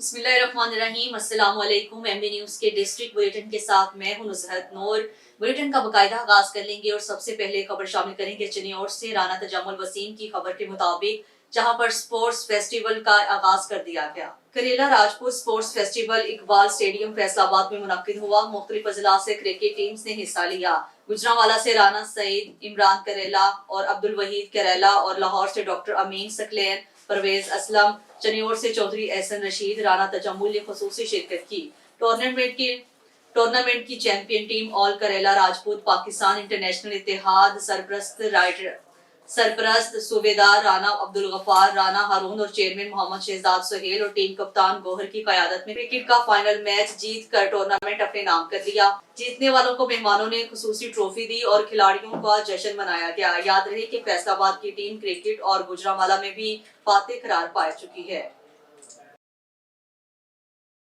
बिस्मिल्लाहिर्रहमानिर्रहीम, अस्सलाम वालेकुम। एमबी न्यूज़ के डिस्ट्रिक्ट बुलेटिन के साथ मैं हूं नुसरत नूर। बुलेटिन का बाकायदा आगाज कर लेंगे और सबसे पहले खबर शामिल करेंगे चिन्नौर से। राना तजम्मुल वसीम की खबर के मुताबिक जहां पर स्पोर्ट्स फेस्टिवल का आगाज कर दिया गया। करेला Rajput sports festival Iqbal stadium Faisalabad में मुनक्किद हुआ। मुख्तलिफ अजला से क्रिकेट टीम्स ने हिस्सा लिया। गुजरांवाला से राना सईद, इमरान करेला और अब्दुल वहीद करेला और लाहौर से डॉक्टर अमीन सकलैन, परवेज असलम, चन्योर से चौधरी एहसन रशीद, राना तजम्मुल ने खुसूसी शिरकत की। टूर्नामेंट की चैंपियन टीम ऑल करेला राजपूत पाकिस्तान इंटरनेशनल इत्तेहाद सरपरस्त सूबेदार राना अब्दुल गफ्फार, राना हारून और चेयरमैन मोहम्मद शहजाद सुहेल और टीम कप्तान गौहर की क़यादत में क्रिकेट का फाइनल मैच जीत कर टूर्नामेंट अपने नाम कर लिया। जीतने वालों को मेहमानों ने खुसूसी ट्रॉफी दी और खिलाड़ियों का जश्न मनाया गया। याद रहे कि फैसलाबाद की टीम क्रिकेट और गुजरांवाला में भी फातेह करार पा चुकी है।